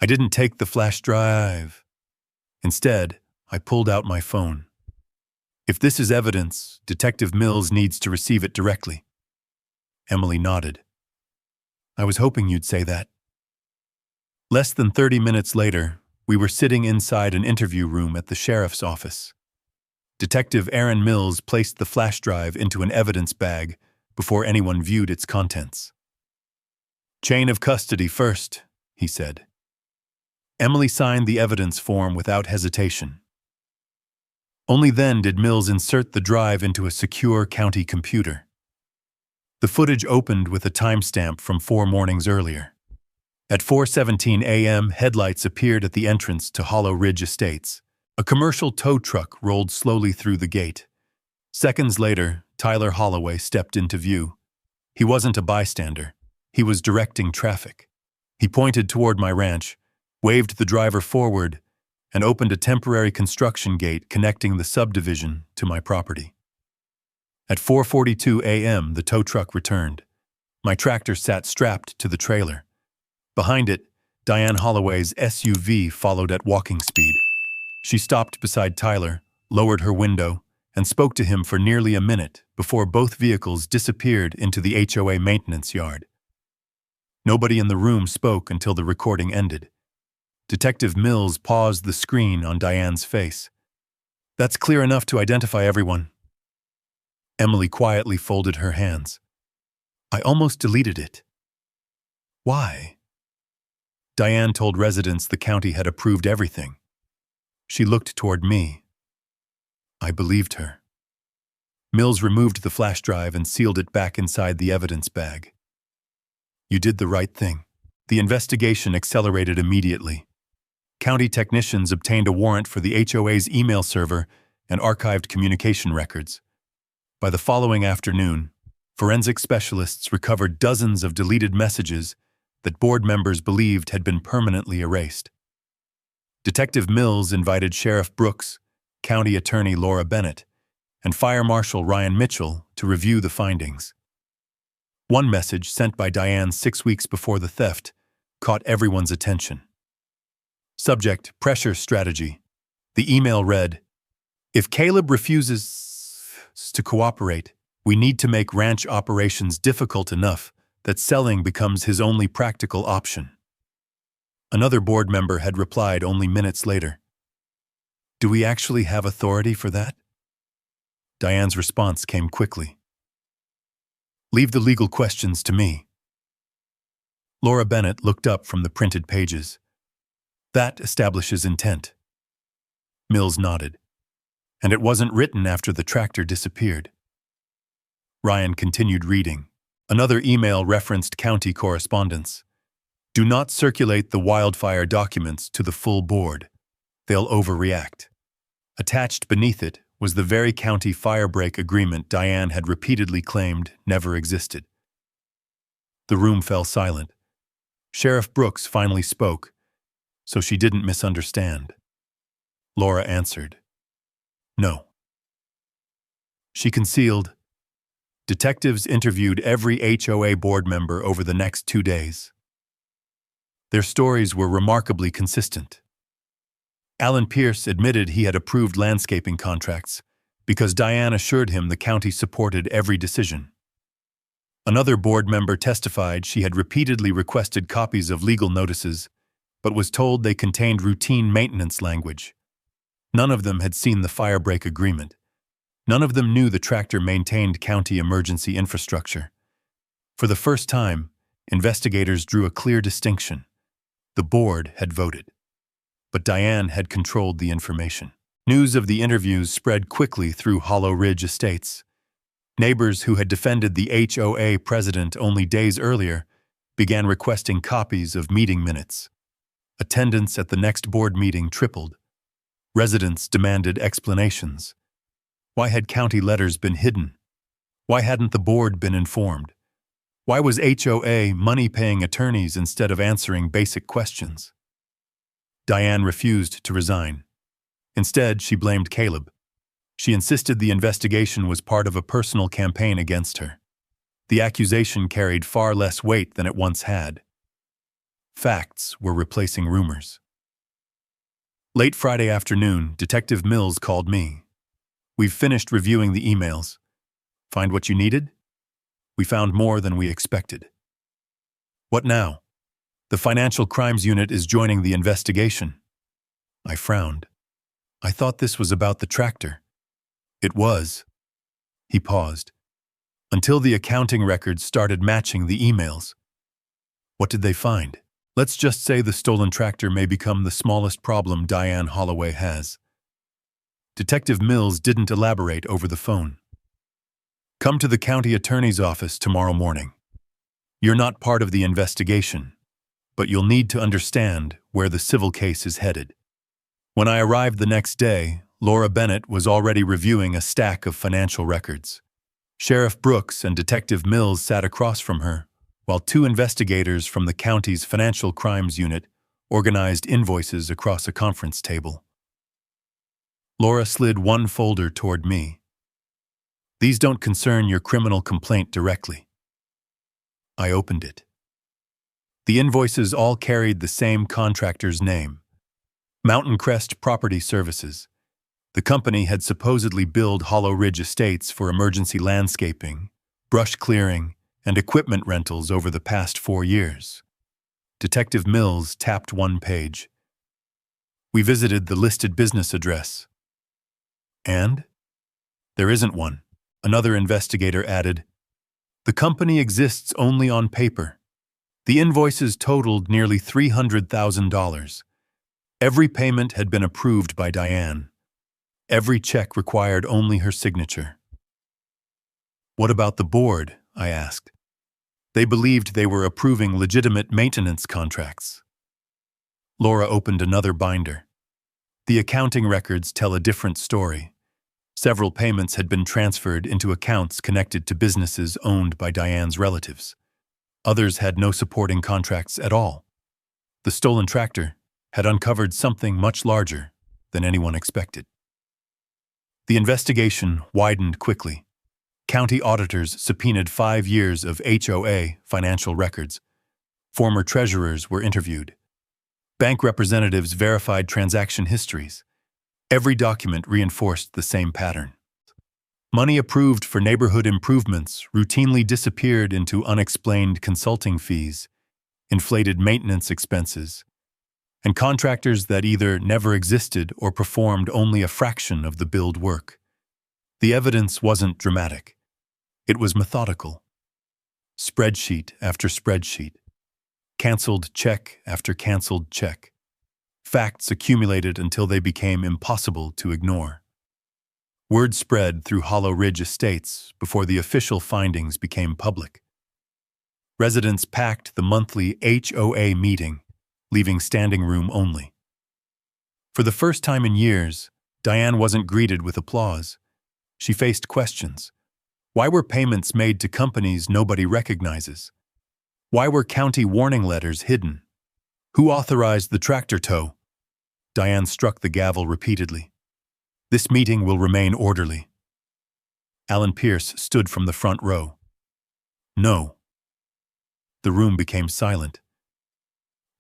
I didn't take the flash drive. Instead, I pulled out my phone. If this is evidence, Detective Mills needs to receive it directly. Emily nodded. I was hoping you'd say that. Less than 30 minutes later, we were sitting inside an interview room at the sheriff's office. Detective Aaron Mills placed the flash drive into an evidence bag before anyone viewed its contents. Chain of custody first, he said. Emily signed the evidence form without hesitation. Only then did Mills insert the drive into a secure county computer. The footage opened with a timestamp from 4 mornings earlier. At 4:17 a.m., headlights appeared at the entrance to Hollow Ridge Estates. A commercial tow truck rolled slowly through the gate. Seconds later, Tyler Holloway stepped into view. He wasn't a bystander. He was directing traffic. He pointed toward my ranch, waved the driver forward, and opened a temporary construction gate connecting the subdivision to my property. At 4:42 a.m., the tow truck returned. My tractor sat strapped to the trailer. Behind it, Diane Holloway's SUV followed at walking speed. She stopped beside Tyler, lowered her window, and spoke to him for nearly a minute before both vehicles disappeared into the HOA maintenance yard. Nobody in the room spoke until the recording ended. Detective Mills paused the screen on Diane's face. "That's clear enough to identify everyone." Emily quietly folded her hands. "I almost deleted it." "Why?" Diane told residents the county had approved everything. She looked toward me. I believed her. Mills removed the flash drive and sealed it back inside the evidence bag. "You did the right thing." The investigation accelerated immediately. County technicians obtained a warrant for the HOA's email server and archived communication records. By the following afternoon, forensic specialists recovered dozens of deleted messages that board members believed had been permanently erased. Detective Mills invited Sheriff Brooks, County Attorney Laura Bennett, and Fire Marshal Ryan Mitchell to review the findings. One message sent by Diane 6 weeks before the theft caught everyone's attention. Subject: pressure strategy. The email read, "If Caleb refuses to cooperate, we need to make ranch operations difficult enough that selling becomes his only practical option." Another board member had replied only minutes later, "Do we actually have authority for that?" Diane's response came quickly. "Leave the legal questions to me." Laura Bennett looked up from the printed pages. "That establishes intent." Mills nodded. "And it wasn't written after the tractor disappeared." Ryan continued reading. Another email referenced county correspondence. "Do not circulate the wildfire documents to the full board. They'll overreact." Attached beneath it was the very county firebreak agreement Diane had repeatedly claimed never existed. The room fell silent. Sheriff Brooks finally spoke, so she didn't misunderstand. Laura answered, "No." She concealed. Detectives interviewed every HOA board member over the next 2 days. Their stories were remarkably consistent. Alan Pierce admitted he had approved landscaping contracts because Diane assured him the county supported every decision. Another board member testified she had repeatedly requested copies of legal notices, but was told they contained routine maintenance language. None of them had seen the firebreak agreement. None of them knew the tractor maintained county emergency infrastructure. For the first time, investigators drew a clear distinction. The board had voted, but Diane had controlled the information. News of the interviews spread quickly through Hollow Ridge Estates. Neighbors who had defended the HOA president only days earlier began requesting copies of meeting minutes. Attendance at the next board meeting tripled. Residents demanded explanations. Why had county letters been hidden? Why hadn't the board been informed? Why was HOA money-paying attorneys instead of answering basic questions? Diane refused to resign. Instead, she blamed Caleb. She insisted the investigation was part of a personal campaign against her. The accusation carried far less weight than it once had. Facts were replacing rumors. Late Friday afternoon, Detective Mills called me. "We've finished reviewing the emails. Find what you needed?" "We found more than we expected." "What now?" "The Financial Crimes Unit is joining the investigation." I frowned. "I thought this was about the tractor." "It was." He paused. "Until the accounting records started matching the emails." "What did they find?" "Let's just say the stolen tractor may become the smallest problem Diane Holloway has." Detective Mills didn't elaborate over the phone. "Come to the county attorney's office tomorrow morning. You're not part of the investigation, but you'll need to understand where the civil case is headed." When I arrived the next day, Laura Bennett was already reviewing a stack of financial records. Sheriff Brooks and Detective Mills sat across from her, while 2 investigators from the county's Financial Crimes Unit organized invoices across a conference table. Laura slid one folder toward me. "These don't concern your criminal complaint directly." I opened it. The invoices all carried the same contractor's name, Mountain Crest Property Services. The company had supposedly billed Hollow Ridge Estates for emergency landscaping, brush clearing, and equipment rentals over the past 4 years. Detective Mills tapped one page. "We visited the listed business address." "And?" "There isn't one," another investigator added. "The company exists only on paper." The invoices totaled nearly $300,000. Every payment had been approved by Diane. Every check required only her signature. "What about the board?" I asked. "They believed they were approving legitimate maintenance contracts." Laura opened another binder. The accounting records tell a different story. Several payments had been transferred into accounts connected to businesses owned by Diane's relatives. Others had no supporting contracts at all. The stolen tractor had uncovered something much larger than anyone expected. The investigation widened quickly. County auditors subpoenaed 5 years of HOA financial records. Former treasurers were interviewed. Bank representatives verified transaction histories. Every document reinforced the same pattern. Money approved for neighborhood improvements routinely disappeared into unexplained consulting fees, inflated maintenance expenses, and contractors that either never existed or performed only a fraction of the billed work. The evidence wasn't dramatic. It was methodical. Spreadsheet after spreadsheet. Canceled check after canceled check. Facts accumulated until they became impossible to ignore. Word spread through Hollow Ridge Estates before the official findings became public. Residents packed the monthly HOA meeting, leaving standing room only. For the first time in years, Diane wasn't greeted with applause. She faced questions. Why were payments made to companies nobody recognizes? Why were county warning letters hidden? Who authorized the tractor tow? Diane struck the gavel repeatedly. "This meeting will remain orderly." Alan Pierce stood from the front row. "No." The room became silent.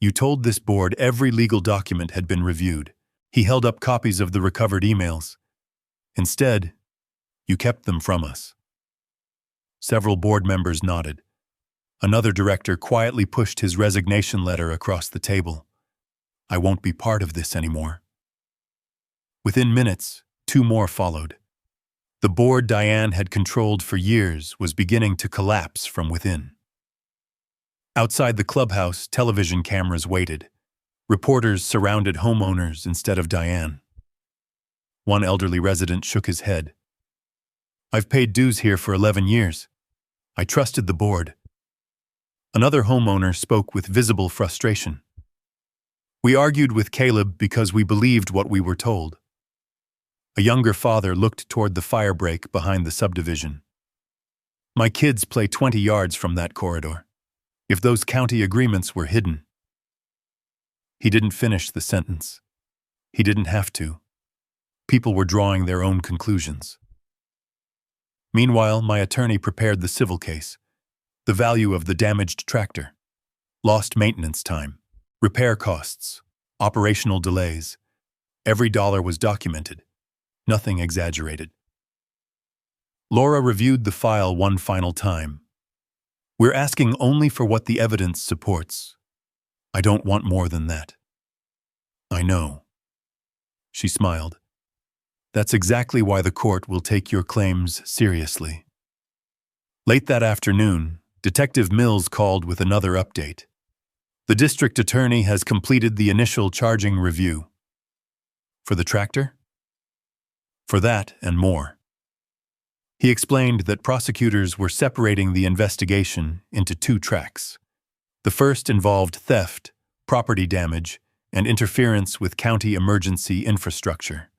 "You told this board every legal document had been reviewed." He held up copies of the recovered emails. "Instead, you kept them from us." Several board members nodded. Another director quietly pushed his resignation letter across the table. "I won't be part of this anymore." Within minutes, 2 more followed. The board Diane had controlled for years was beginning to collapse from within. Outside the clubhouse, television cameras waited. Reporters surrounded homeowners instead of Diane. One elderly resident shook his head. "I've paid dues here for 11 years. I trusted the board." Another homeowner spoke with visible frustration. "We argued with Caleb because we believed what we were told." A younger father looked toward the firebreak behind the subdivision. "My kids play 20 yards from that corridor. If those county agreements were hidden." He didn't finish the sentence. He didn't have to. People were drawing their own conclusions. Meanwhile, my attorney prepared the civil case. The value of the damaged tractor, lost maintenance time, repair costs, operational delays. Every dollar was documented. Nothing exaggerated. Laura reviewed the file one final time. "We're asking only for what the evidence supports. I don't want more than that." "I know." She smiled. "That's exactly why the court will take your claims seriously." Late that afternoon, Detective Mills called with another update. The district attorney has completed the initial charging review. For the tractor? For that and more. He explained that prosecutors were separating the investigation into 2 tracks. The first involved theft, property damage, and interference with county emergency infrastructure.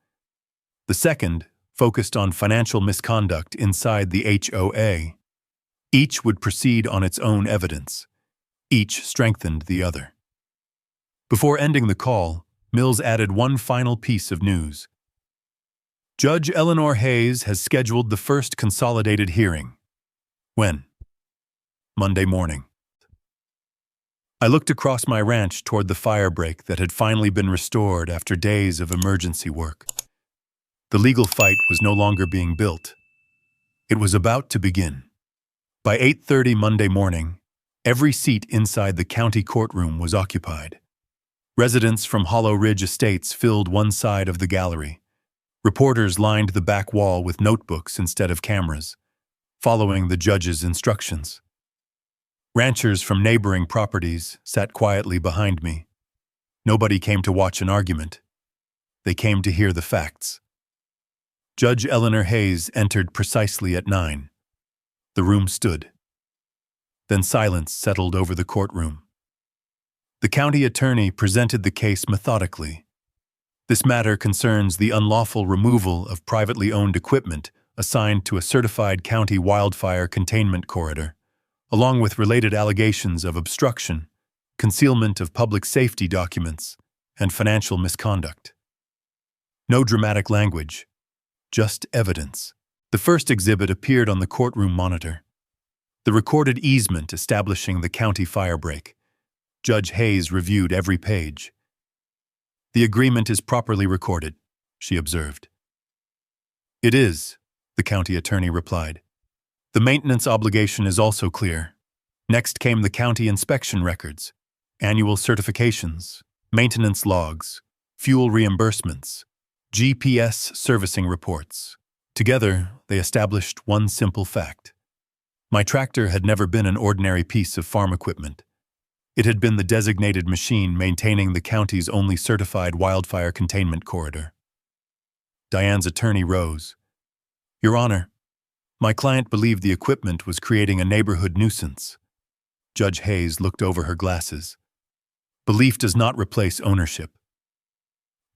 The second focused on financial misconduct inside the HOA. Each would proceed on its own evidence. Each strengthened the other. Before ending the call, Mills added one final piece of news. Judge Eleanor Hayes has scheduled the first consolidated hearing. When? Monday morning. I looked across my ranch toward the firebreak that had finally been restored after days of emergency work. The legal fight was no longer being built. It was about to begin. By 8:30 Monday morning, every seat inside the county courtroom was occupied. Residents from Hollow Ridge Estates filled one side of the gallery. Reporters lined the back wall with notebooks instead of cameras, following the judge's instructions. Ranchers from neighboring properties sat quietly behind me. Nobody came to watch an argument. They came to hear the facts. Judge Eleanor Hayes entered precisely at 9. The room stood. Then silence settled over the courtroom. The county attorney presented the case methodically. This matter concerns the unlawful removal of privately owned equipment assigned to a certified county wildfire containment corridor, along with related allegations of obstruction, concealment of public safety documents, and financial misconduct. No dramatic language, just evidence. The first exhibit appeared on the courtroom monitor. The recorded easement establishing the county firebreak. Judge Hayes reviewed every page. The agreement is properly recorded, she observed. It is, the county attorney replied. The maintenance obligation is also clear. Next came the county inspection records, annual certifications, maintenance logs, fuel reimbursements, GPS servicing reports. Together, they established one simple fact. My tractor had never been an ordinary piece of farm equipment. It had been the designated machine maintaining the county's only certified wildfire containment corridor. Diane's attorney rose. Your Honor, my client believed the equipment was creating a neighborhood nuisance. Judge Hayes looked over her glasses. Belief does not replace ownership.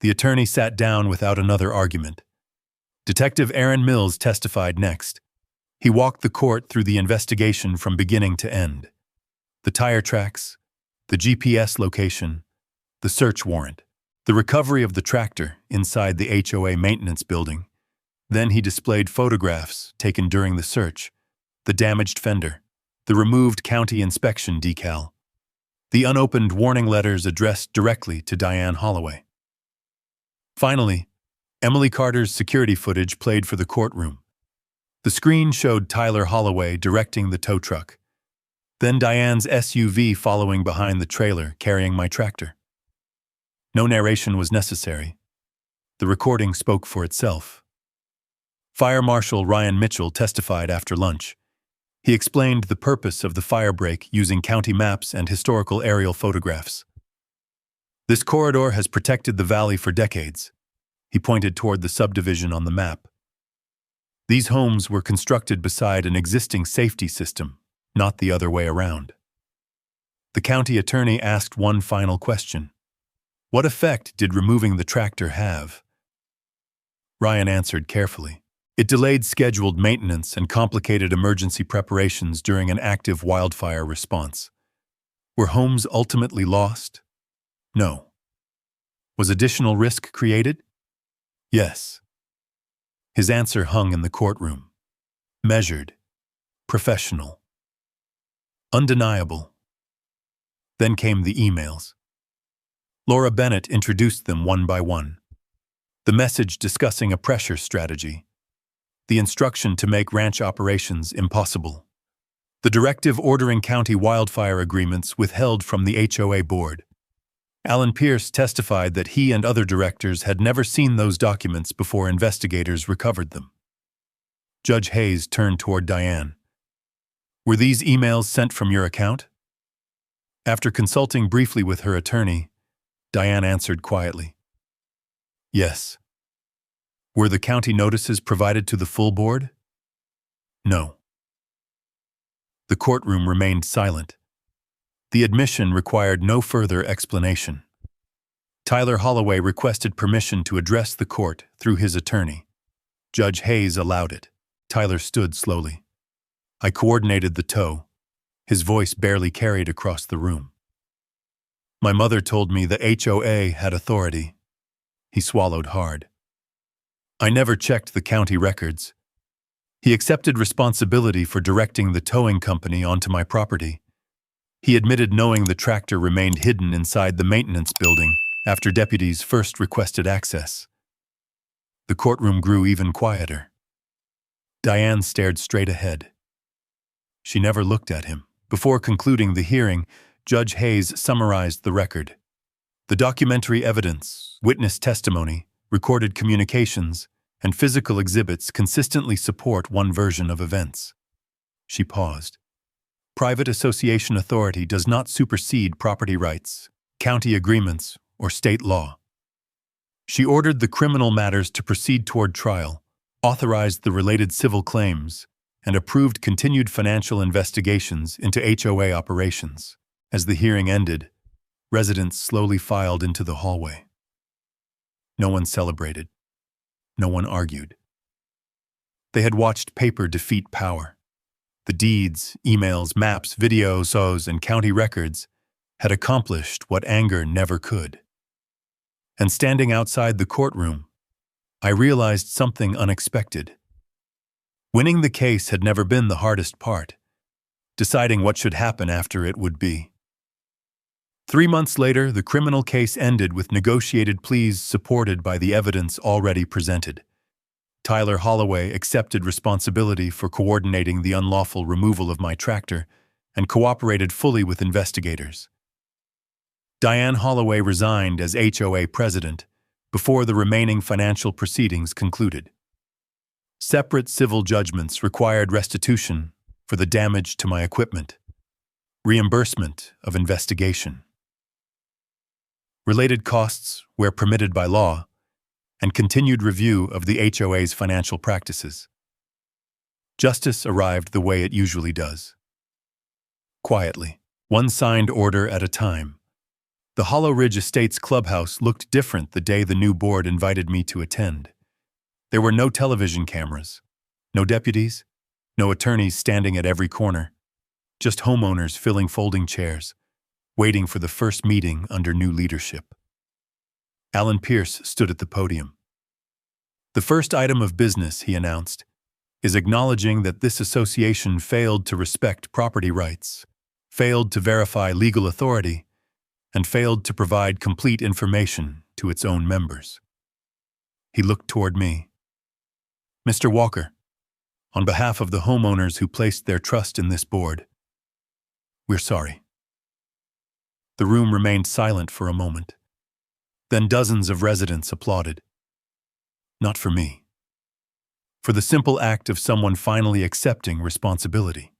The attorney sat down without another argument. Detective Aaron Mills testified next. He walked the court through the investigation from beginning to end. The tire tracks, the GPS location, the search warrant, the recovery of the tractor inside the HOA maintenance building. Then he displayed photographs taken during the search, the damaged fender, the removed county inspection decal, the unopened warning letters addressed directly to Diane Holloway. Finally, Emily Carter's security footage played for the courtroom. The screen showed Tyler Holloway directing the tow truck, then Diane's SUV following behind the trailer carrying my tractor. No narration was necessary. The recording spoke for itself. Fire Marshal Ryan Mitchell testified after lunch. He explained the purpose of the firebreak using county maps and historical aerial photographs. This corridor has protected the valley for decades. He pointed toward the subdivision on the map. These homes were constructed beside an existing safety system, not the other way around. The county attorney asked one final question. What effect did removing the tractor have? Ryan answered carefully. It delayed scheduled maintenance and complicated emergency preparations during an active wildfire response. Were homes ultimately lost? No. Was additional risk created? Yes. His answer hung in the courtroom. Measured. Professional. Undeniable. Then came the emails. Laura Bennett introduced them one by one. The message discussing a pressure strategy. The instruction to make ranch operations impossible. The directive ordering county wildfire agreements withheld from the HOA board. Alan Pierce testified that he and other directors had never seen those documents before investigators recovered them. Judge Hayes turned toward Diane. Were these emails sent from your account? After consulting briefly with her attorney, Diane answered quietly. Yes. Were the county notices provided to the full board? No. The courtroom remained silent. The admission required no further explanation. Tyler Holloway requested permission to address the court through his attorney. Judge Hayes allowed it. Tyler stood slowly. I coordinated the tow. His voice barely carried across the room. My mother told me the HOA had authority. He swallowed hard. I never checked the county records. He accepted responsibility for directing the towing company onto my property. He admitted knowing the tractor remained hidden inside the maintenance building after deputies first requested access. The courtroom grew even quieter. Diane stared straight ahead. She never looked at him. Before concluding the hearing, Judge Hayes summarized the record. The documentary evidence, witness testimony, recorded communications, and physical exhibits consistently support one version of events. She paused. Private association authority does not supersede property rights, county agreements, or state law. She ordered the criminal matters to proceed toward trial, authorized the related civil claims, and approved continued financial investigations into HOA operations. As the hearing ended, residents slowly filed into the hallway. No one celebrated. No one argued. They had watched paper defeat power. The deeds, emails, maps, videos, and county records had accomplished what anger never could. And standing outside the courtroom, I realized something unexpected. Winning the case had never been the hardest part. Deciding what should happen after it would be. 3 months later, the criminal case ended with negotiated pleas supported by the evidence already presented. Tyler Holloway accepted responsibility for coordinating the unlawful removal of my tractor and cooperated fully with investigators. Diane Holloway resigned as HOA president before the remaining financial proceedings concluded. Separate civil judgments required restitution for the damage to my equipment, reimbursement of investigation, related costs where permitted by law, and continued review of the HOA's financial practices. Justice arrived the way it usually does. Quietly, one signed order at a time. The Hollow Ridge Estates clubhouse looked different the day the new board invited me to attend. There were no television cameras, no deputies, no attorneys standing at every corner, just homeowners filling folding chairs, waiting for the first meeting under new leadership. Alan Pierce stood at the podium. The first item of business, he announced, is acknowledging that this association failed to respect property rights, failed to verify legal authority, and failed to provide complete information to its own members. He looked toward me. Mr. Walker, on behalf of the homeowners who placed their trust in this board, we're sorry. The room remained silent for a moment. Then dozens of residents applauded. Not for me. For the simple act of someone finally accepting responsibility.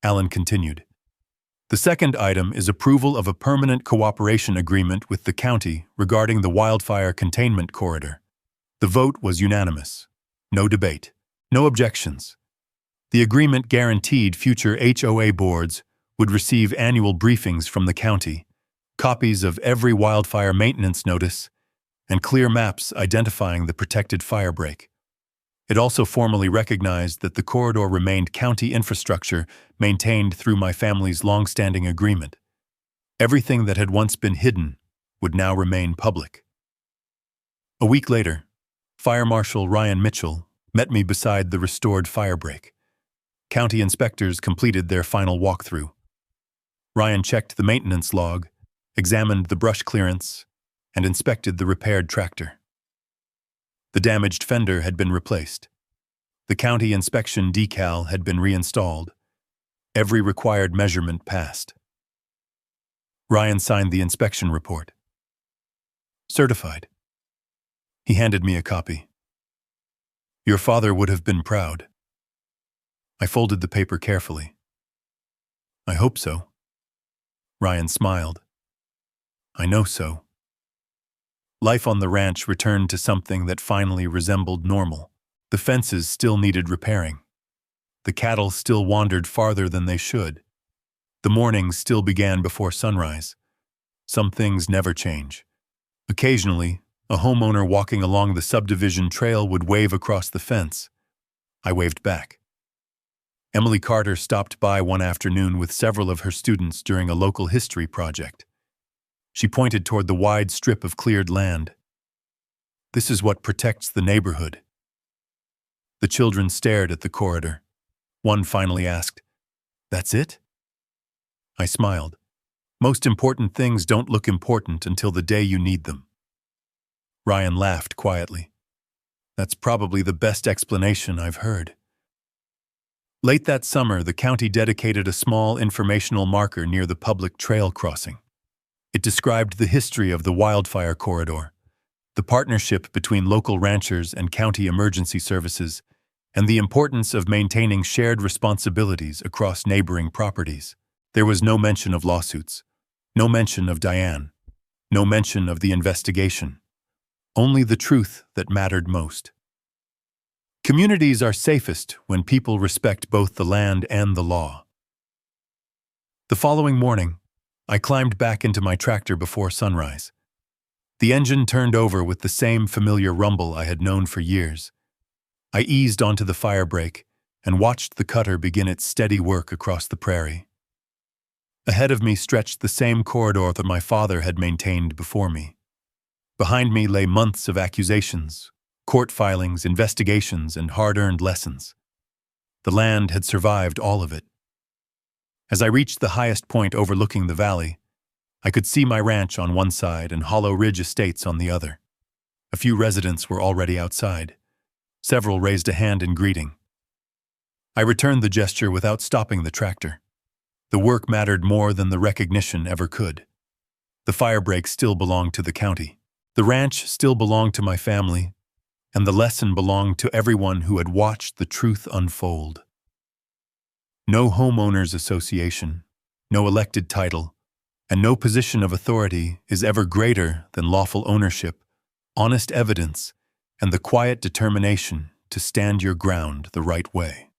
Alan continued. The second item is approval of a permanent cooperation agreement with the county regarding the wildfire containment corridor. The vote was unanimous. No debate. No objections. The agreement guaranteed future HOA boards would receive annual briefings from the county, copies of every wildfire maintenance notice, and clear maps identifying the protected firebreak. It also formally recognized that the corridor remained county infrastructure maintained through my family's long-standing agreement. Everything that had once been hidden would now remain public. A week later, Fire Marshal Ryan Mitchell met me beside the restored firebreak. County inspectors completed their final walkthrough. Ryan checked the maintenance log, examined the brush clearance, and inspected the repaired tractor. The damaged fender had been replaced. The county inspection decal had been reinstalled. Every required measurement passed. Ryan signed the inspection report. Certified. He handed me a copy. Your father would have been proud. I folded the paper carefully. I hope so. Ryan smiled. I know so. Life on the ranch returned to something that finally resembled normal. The fences still needed repairing. The cattle still wandered farther than they should. The mornings still began before sunrise. Some things never change. Occasionally, a homeowner walking along the subdivision trail would wave across the fence. I waved back. Emily Carter stopped by one afternoon with several of her students during a local history project. She pointed toward the wide strip of cleared land. This is what protects the neighborhood. The children stared at the corridor. One finally asked, "That's it?" I smiled. Most important things don't look important until the day you need them. Ryan laughed quietly. That's probably the best explanation I've heard. Late that summer, the county dedicated a small informational marker near the public trail crossing. It described the history of the wildfire corridor, the partnership between local ranchers and county emergency services, and the importance of maintaining shared responsibilities across neighboring properties. There was no mention of lawsuits, no mention of Diane, no mention of the investigation. Only the truth that mattered most. Communities are safest when people respect both the land and the law. The following morning, I climbed back into my tractor before sunrise. The engine turned over with the same familiar rumble I had known for years. I eased onto the Firebreak and watched the cutter begin its steady work across the prairie. Ahead of me stretched the same corridor that my father had maintained before me. Behind me lay months of accusations, court filings, investigations, and hard-earned lessons. The land had survived all of it. As I reached the highest point overlooking the valley, I could see my ranch on one side and Hollow Ridge Estates on the other. A few residents were already outside. Several raised a hand in greeting. I returned the gesture without stopping the tractor. The work mattered more than the recognition ever could. The Firebreak still belonged to the county. The ranch still belonged to my family, and the lesson belonged to everyone who had watched the truth unfold. No homeowners association, no elected title, and no position of authority is ever greater than lawful ownership, honest evidence, and the quiet determination to stand your ground the right way.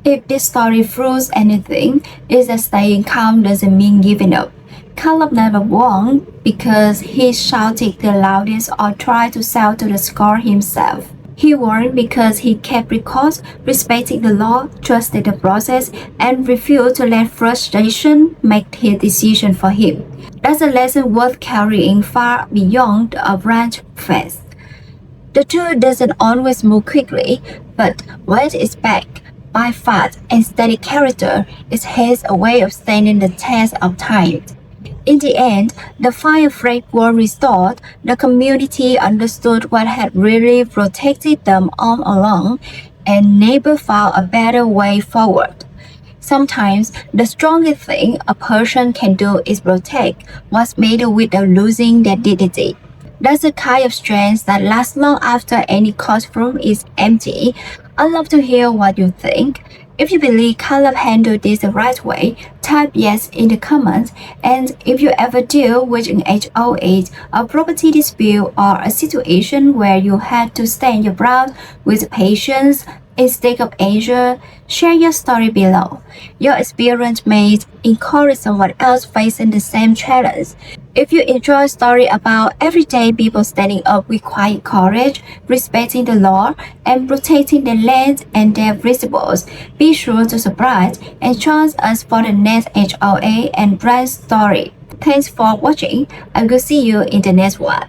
If this story proves anything, it's that staying calm doesn't mean giving up. Caleb never won because he shouted the loudest or tried to sell to the score himself. He won because he kept records, respected the law, trusted the process, and refused to let frustration make his decision for him. That's a lesson worth carrying far beyond a ranch fence. The truth doesn't always move quickly, but when it's backed by fast and steady character, it has a way of standing the test of time. In the end, the Firebreak was restored, the community understood what had really protected them all along, and neighbors found a better way forward. Sometimes, the strongest thing a person can do is protect what's made without losing their dignity. That's the kind of strength that lasts long after any courtroom is empty. I'd love to hear what you think. If you believe Caleb handled this the right way, type yes in the comments. And if you ever deal with an HOA, a property dispute, or a situation where you had to stand your ground with patience instead of anger, share your story below. Your experience may encourage someone else facing the same challenge. If you enjoy stories about everyday people standing up with quiet courage, respecting the law, and protecting the land and their principles, be sure to subscribe and join us for the next HOA and brand story. Thanks for watching. I will see you in the next one.